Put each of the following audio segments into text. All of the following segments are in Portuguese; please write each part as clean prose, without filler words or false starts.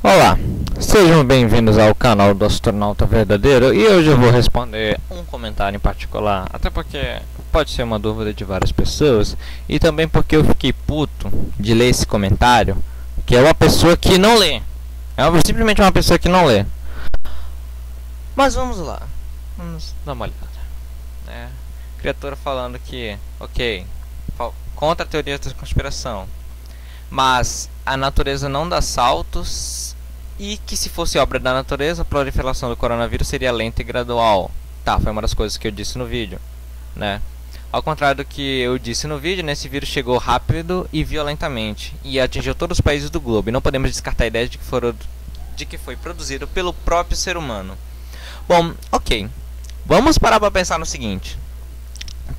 Olá, sejam bem-vindos ao canal do Astronauta Verdadeiro e hoje eu vou responder um comentário em particular, até porque pode ser uma dúvida de várias pessoas e também porque eu fiquei puto de ler esse comentário, que é uma pessoa que não lê, simplesmente uma pessoa que não lê. Mas vamos lá, vamos dar uma olhada, né? Criatura falando que, ok, contra a teoria da conspiração, mas a natureza não dá saltos e que se fosse obra da natureza, a proliferação do coronavírus seria lenta e gradual. Tá, foi uma das coisas que eu disse no vídeo, né? Ao contrário do que eu disse no vídeo, esse vírus chegou rápido e violentamente e atingiu todos os países do globo. E não podemos descartar a ideia de que foi produzido pelo próprio ser humano. Bom, ok. Vamos parar para pensar no seguinte.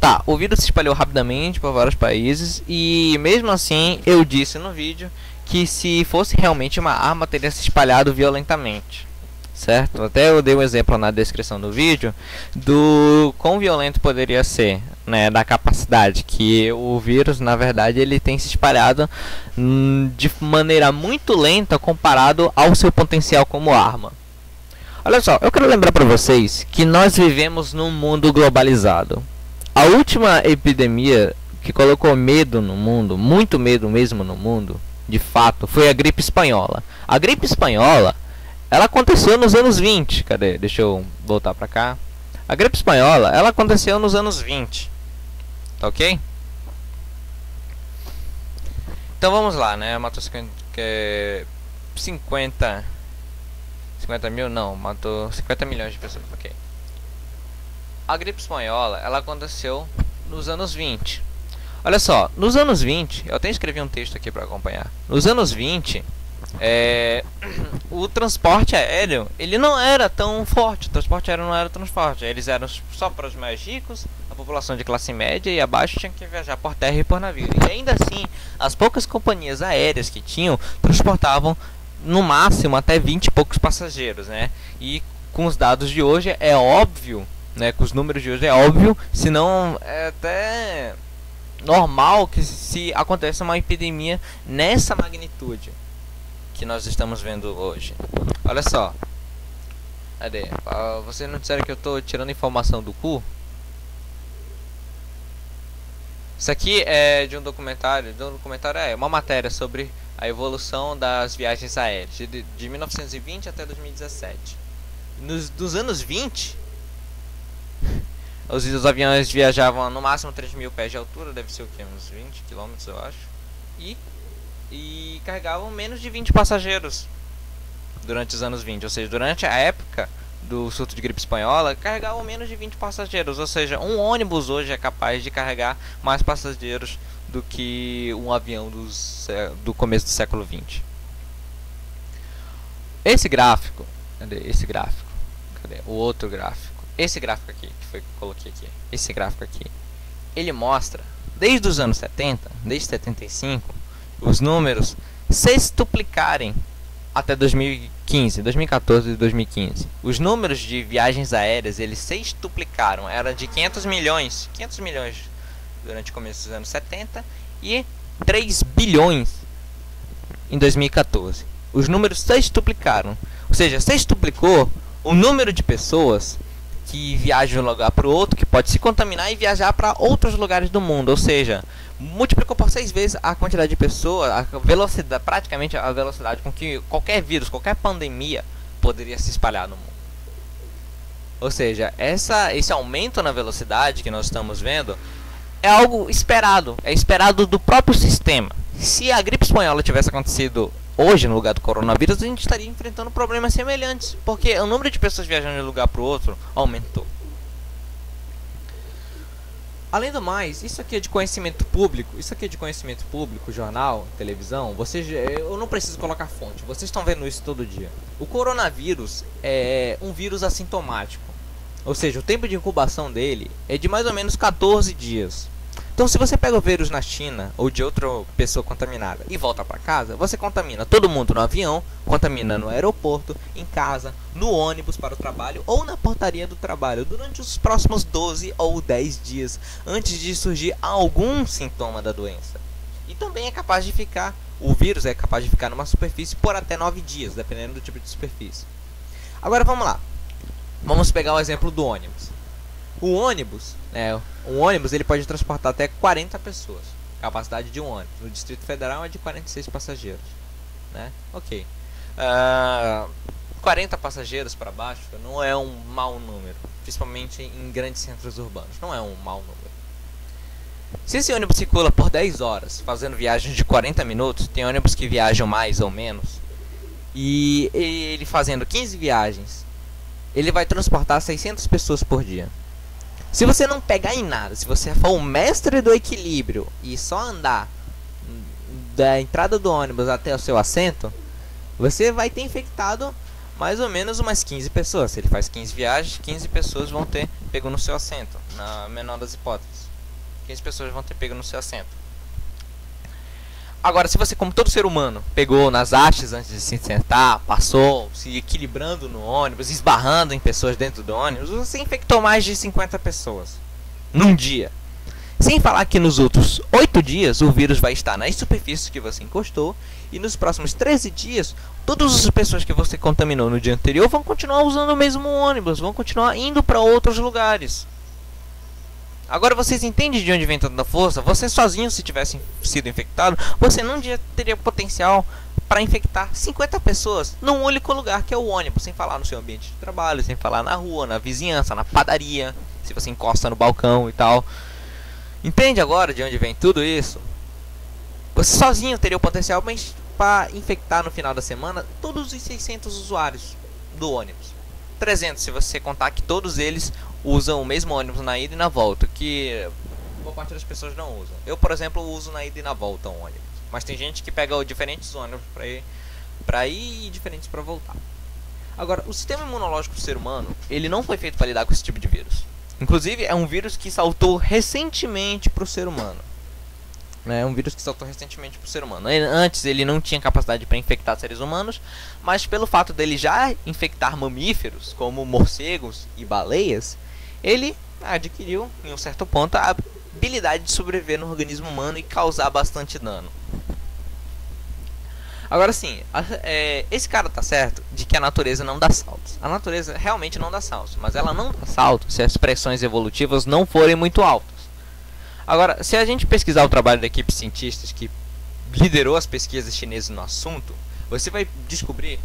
Tá, o vírus se espalhou rapidamente por vários países e mesmo assim eu disse no vídeo que se fosse realmente uma arma teria se espalhado violentamente, certo? Até eu dei um exemplo na descrição do vídeo do quão violento poderia ser, né, da capacidade que o vírus, na verdade, ele tem se espalhado de maneira muito lenta comparado ao seu potencial como arma. Olha só, eu quero lembrar para vocês que nós vivemos num mundo globalizado. A última epidemia que colocou medo no mundo, muito medo mesmo no mundo, de fato, foi a gripe espanhola. A gripe espanhola, ela aconteceu nos anos 20. Cadê? Deixa eu voltar pra cá. A gripe espanhola, ela aconteceu nos anos 20. Tá ok? Então vamos lá, né? Matou 50 mil? Não, matou 50 milhões de pessoas. Ok. A gripe espanhola, ela aconteceu nos anos 20. Olha só, nos anos 20, eu até escrevi um texto aqui para acompanhar. Nos anos 20, o transporte aéreo, ele não era tão forte. O transporte aéreo não era tão forte. Eles eram só para os mais ricos, a população de classe média e abaixo tinha que viajar por terra e por navio. E ainda assim, as poucas companhias aéreas que tinham, transportavam no máximo até 20 e poucos passageiros, né? E com os dados de hoje, é óbvio, né, com os números de hoje é óbvio, se não é até normal que se aconteça uma epidemia nessa magnitude que nós estamos vendo hoje. Olha só, cadê? Vocês não disseram que eu estou tirando informação do cu? Isso aqui é de um documentário, é uma matéria sobre a evolução das viagens aéreas de 1920 até 2017. Dos anos 20, os aviões viajavam no máximo 3 mil pés de altura, deve ser o que? Uns 20 quilômetros, eu acho. E carregavam menos de 20 passageiros durante os anos 20. Ou seja, durante a época do surto de gripe espanhola, carregavam menos de 20 passageiros. Ou seja, um ônibus hoje é capaz de carregar mais passageiros do que um avião do começo do século 20. Esse gráfico, cadê? Esse gráfico, cadê? O outro gráfico. Esse gráfico aqui, que foi que eu coloquei aqui, esse gráfico aqui, ele mostra, desde os anos 70, desde 75, os números sextuplicarem até 2015, 2014 e 2015. Os números de viagens aéreas, eles sextuplicaram, era de 500 milhões durante o começo dos anos 70 e 3 bilhões em 2014. Os números sextuplicaram, ou seja, sextuplicou o número de pessoas que viaja de um lugar para o outro, que pode se contaminar e viajar para outros lugares do mundo. Ou seja, multiplicou por 6 vezes a quantidade de pessoas, a velocidade, praticamente a velocidade com que qualquer vírus, qualquer pandemia poderia se espalhar no mundo. Ou seja, esse aumento na velocidade que nós estamos vendo é algo esperado, é esperado do próprio sistema. Se a gripe espanhola tivesse acontecido hoje no lugar do coronavírus, a gente estaria enfrentando problemas semelhantes, porque o número de pessoas viajando de um lugar para o outro aumentou. Além do mais, isso aqui é de conhecimento público, jornal, televisão, eu não preciso colocar fonte, vocês estão vendo isso todo dia. O coronavírus é um vírus assintomático, ou seja, o tempo de incubação dele é de mais ou menos 14 dias. Então, se você pega o vírus na China ou de outra pessoa contaminada e volta para casa, você contamina todo mundo no avião, contamina no aeroporto, em casa, no ônibus para o trabalho ou na portaria do trabalho durante os próximos 12 ou 10 dias antes de surgir algum sintoma da doença. E também é capaz de ficar o vírus é capaz de ficar numa superfície por até 9 dias, dependendo do tipo de superfície. Agora vamos lá. Vamos pegar o exemplo do ônibus. O ônibus ele pode transportar até 40 pessoas. Capacidade de um ônibus. No Distrito Federal é de 46 passageiros, né? Ok. 40 passageiros para baixo não é um mau número, principalmente em grandes centros urbanos. Não é um mau número. Se esse ônibus circula por 10 horas, fazendo viagens de 40 minutos, tem ônibus que viajam mais ou menos, e ele fazendo 15 viagens, ele vai transportar 600 pessoas por dia. Se você não pegar em nada, se você for o mestre do equilíbrio e só andar da entrada do ônibus até o seu assento, você vai ter infectado mais ou menos umas 15 pessoas. Se ele faz 15 viagens, 15 pessoas vão ter pego no seu assento, na menor das hipóteses. 15 pessoas vão ter pego no seu assento. Agora, se você, como todo ser humano, pegou nas hastes antes de se sentar, passou se equilibrando no ônibus, esbarrando em pessoas dentro do ônibus, você infectou mais de 50 pessoas num dia. Sem falar que nos outros 8 dias o vírus vai estar nas superfícies que você encostou, e nos próximos 13 dias, todas as pessoas que você contaminou no dia anterior vão continuar usando o mesmo ônibus, vão continuar indo para outros lugares. Agora vocês entendem de onde vem tanta força? Você sozinho, se tivesse sido infectado, você num dia teria potencial para infectar 50 pessoas num único lugar, que é o ônibus. Sem falar no seu ambiente de trabalho, sem falar na rua, na vizinhança, na padaria, se você encosta no balcão e tal. Entende agora de onde vem tudo isso? Você sozinho teria o potencial para infectar no final da semana todos os 600 usuários do ônibus. 300 se você contar que todos eles usam o mesmo ônibus na ida e na volta, que boa parte das pessoas não usam. Eu, por exemplo, uso na ida e na volta um ônibus, mas tem gente que pega diferentes ônibus para ir e diferentes para voltar. Agora, o sistema imunológico do ser humano, ele não foi feito para lidar com esse tipo de vírus. Inclusive, é um vírus que saltou recentemente para o ser humano. É um vírus que saltou recentemente para o ser humano. Antes ele não tinha capacidade para infectar seres humanos, mas pelo fato dele já infectar mamíferos, como morcegos e baleias, ele adquiriu, em um certo ponto, a habilidade de sobreviver no organismo humano e causar bastante dano. Agora sim, esse cara tá certo de que a natureza não dá saltos. A natureza realmente não dá saltos, mas ela não dá saltos se as pressões evolutivas não forem muito altas. Agora, se a gente pesquisar o trabalho da equipe de cientistas que liderou as pesquisas chinesas no assunto, você vai descobrir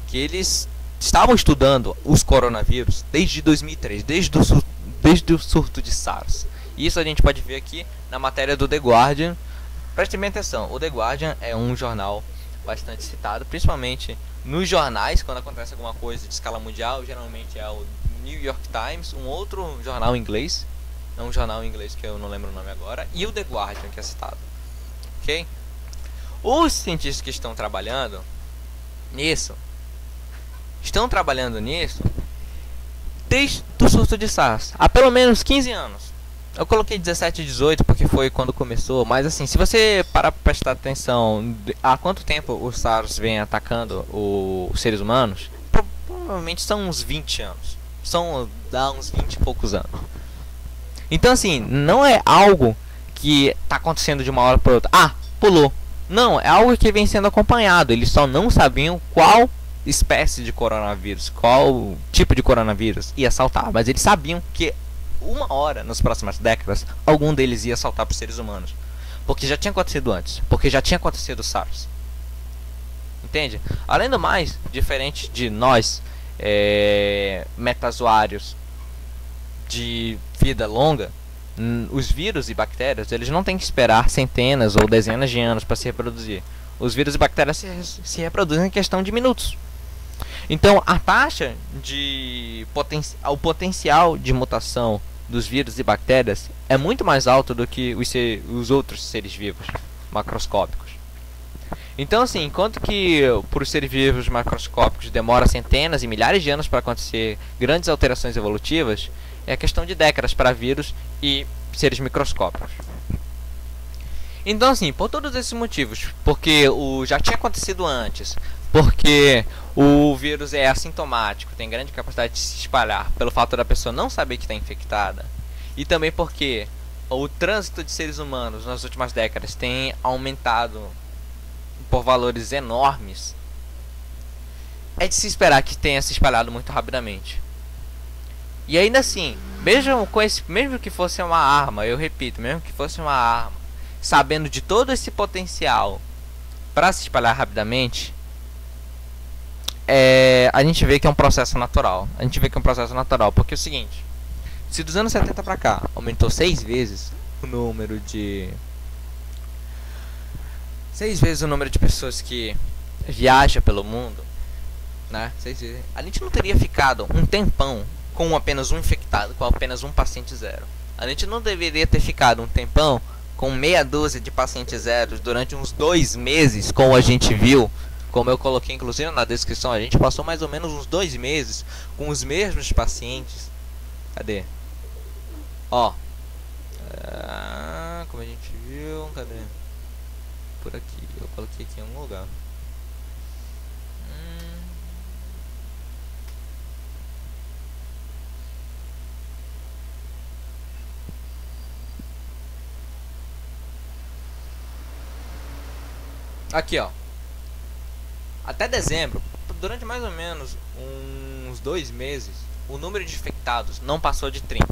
que eles estavam estudando os coronavírus desde 2003, desde o surto de SARS. E isso a gente pode ver aqui na matéria do The Guardian. Prestem bem atenção, o The Guardian é um jornal bastante citado, principalmente nos jornais, quando acontece alguma coisa de escala mundial. Geralmente é o New York Times, um outro jornal inglês, é um jornal em inglês que eu não lembro o nome agora, e o The Guardian, que é citado. Ok? Os cientistas que estão trabalhando nisso desde o surto de SARS, há pelo menos 15 anos. Eu coloquei 17 e 18 porque foi quando começou, mas assim, se você parar para prestar atenção há quanto tempo o SARS vem atacando os seres humanos, provavelmente são uns 20 anos. Dá uns 20 e poucos anos. Então assim, não é algo que está acontecendo de uma hora para outra. Ah, pulou. Não, é algo que vem sendo acompanhado. Eles só não sabiam qual espécie de coronavírus, qual tipo de coronavírus ia saltar. Mas eles sabiam que uma hora, nas próximas décadas, algum deles ia saltar para os seres humanos. Porque já tinha acontecido antes. Porque já tinha acontecido o SARS. Entende? Além do mais, diferente de nós, metazoários de vida longa, os vírus e bactérias, eles não têm que esperar centenas ou dezenas de anos para se reproduzir. Os vírus e bactérias se reproduzem em questão de minutos. Então a taxa de o potencial de mutação dos vírus e bactérias é muito mais alto do que os outros seres vivos macroscópicos. Então assim, enquanto que por seres vivos macroscópicos demora centenas e milhares de anos para acontecer grandes alterações evolutivas, é questão de décadas para vírus e seres microscópicos. Então assim, por todos esses motivos, porque já tinha acontecido antes, porque o vírus é assintomático, tem grande capacidade de se espalhar pelo fato da pessoa não saber que está infectada, e também porque o trânsito de seres humanos nas últimas décadas tem aumentado por valores enormes, é de se esperar que tenha se espalhado muito rapidamente. E ainda assim, mesmo que fosse uma arma, eu repito, mesmo que fosse uma arma, sabendo de todo esse potencial para se espalhar rapidamente, a gente vê que é um processo natural. Porque é o seguinte: se dos anos 70 para cá aumentou 6 vezes o número de 6 vezes o número de pessoas que viaja pelo mundo, né? 6 vezes, a gente não teria ficado um tempão com apenas um infectado, com apenas um paciente zero. A gente não deveria ter ficado um tempão com meia dúzia de pacientes zeros durante uns 2 meses, como a gente viu, como eu coloquei inclusive na descrição. A gente passou mais ou menos uns 2 meses com os mesmos pacientes. Cadê? Ó, como a gente viu, cadê? Por aqui, eu coloquei aqui em algum lugar. Aqui, ó. Até dezembro, durante mais ou menos uns 2 meses, o número de infectados não passou de 30.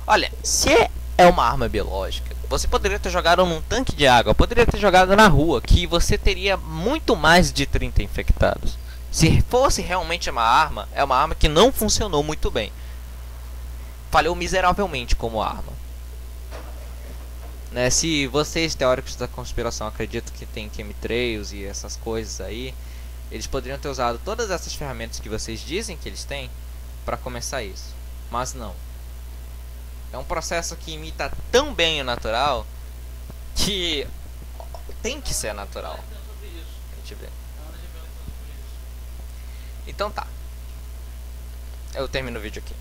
Olha, se é uma arma biológica, você poderia ter jogado num tanque de água, poderia ter jogado na rua, que você teria muito mais de 30 infectados. Se fosse realmente uma arma, é uma arma que não funcionou muito bem. Falhou miseravelmente como arma. Né, se vocês, teóricos da conspiração, acreditam que tem chemtrails e essas coisas aí, eles poderiam ter usado todas essas ferramentas que vocês dizem que eles têm para começar isso. Mas não. É um processo que imita tão bem o natural que tem que ser natural. A gente vê. Então tá. Eu termino o vídeo aqui.